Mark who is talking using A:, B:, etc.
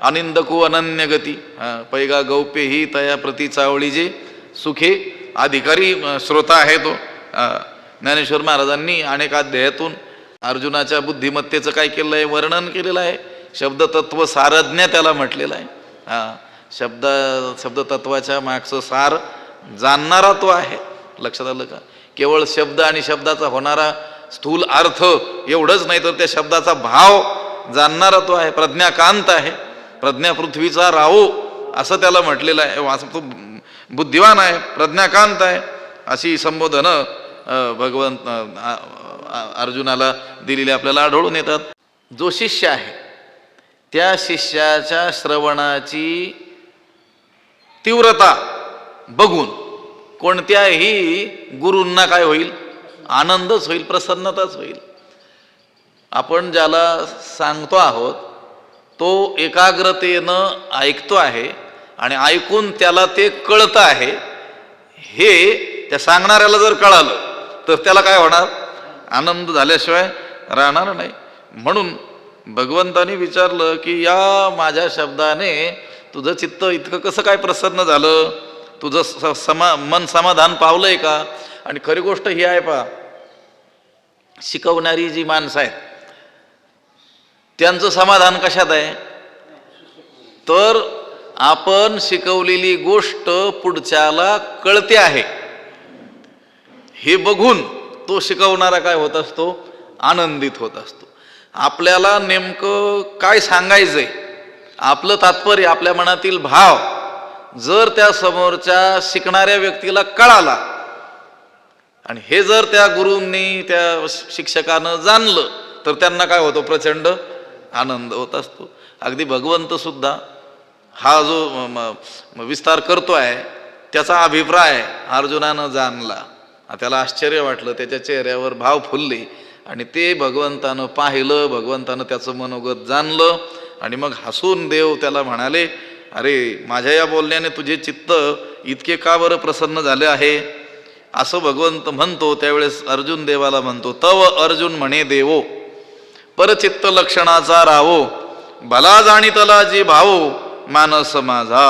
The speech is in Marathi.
A: अनिंदको अनन्य गती, पैगा गौप्य ही तया प्रती चावळी जे सुखे अधिकारी श्रोता आहे तो. ज्ञानेश्वर महाराजांनी अनेक अध्यायातून अर्जुनाच्या बुद्धिमत्तेचं काय केलेलं आहे, वर्णन केलेलं आहे. शब्दतत्व सारज्ञ त्याला म्हटलेलं आहे. शब्दतत्वाच्या मागचं सार जाणणारा तो आहे. लक्षात आलं का? केवळ शब्द आणि शब्दाचा होणारा स्थूल अर्थ एवढंच नाही, तर त्या शब्दाचा भाव जाणणारा तो आहे. प्रज्ञाकांत आहे, प्रज्ञा पृथ्वीचा राहो असं त्याला म्हटलेलं आहे. असं तो बुद्धिवान आहे, प्रज्ञाकांत आहे, अशी संबोधनं भगवंत अर्जुनाला दिलेली आपल्याला आढळून येतात. जो शिष्य आहे त्या शिष्याच्या श्रवणाची तीव्रता बघून कोणत्याही गुरूंना काय होईल, आनंदच होईल, प्रसन्नताच होईल. आपण ज्याला सांगतो आहोत तो एकाग्रतेनं ऐकतो आहे आणि ऐकून त्याला ते कळतं आहे. हे त्या सांगणाऱ्याला जर कळालं तर त्याला काय होणार, आनंद झाल्याशिवाय राहणार नाही. म्हणून भगवंतानी विचारलं की या माझ्या शब्दाने तुझं चित्त इतकं कसं काय प्रसन्न झालं, तुझं मन समाधान पावलंय का? आणि खरी गोष्ट ही आहे पहा, शिकवणारी जी माणसं आहेत त्यांचं समाधान कशात आहे, तर आपण शिकवलेली गोष्ट पुढच्याला कळते आहे हे बघून तो शिकवणारा काय होत असतो, आनंदित होत असतो. आपल्याला नेमकं काय सांगायचंय, आपलं तात्पर्य, आपल्या मनातील भाव जर त्या समोरच्या शिकणाऱ्या व्यक्तीला कळाला आणि हे जर त्या गुरूंनी त्या शिक्षकानं जाणलं तर त्यांना काय होतो, प्रचंड आनंद होत असतो. अगदी भगवंत सुद्धा हा जो विस्तार करतो आहे त्याचा अभिप्राय अर्जुनानं जाणला. त्याला आश्चर्य वाटलं, त्याच्या चेहऱ्यावर भाव फुलले आणि ते भगवंतानं पाहिलं, भगवंतानं त्याचं मनोगत जाणलं आणि मग हसून देव त्याला म्हणाले, अरे माझ्या या बोलण्याने तुझे चित्त इतके का बरं प्रसन्न झाले आहे, असं भगवंत म्हणतो. त्यावेळेस अर्जुन देवाला म्हणतो, तव अर्जुन म्हणे देवो परचित्त लक्षणाचा रावो, भला जाणीतला जी भावो मानस माझा.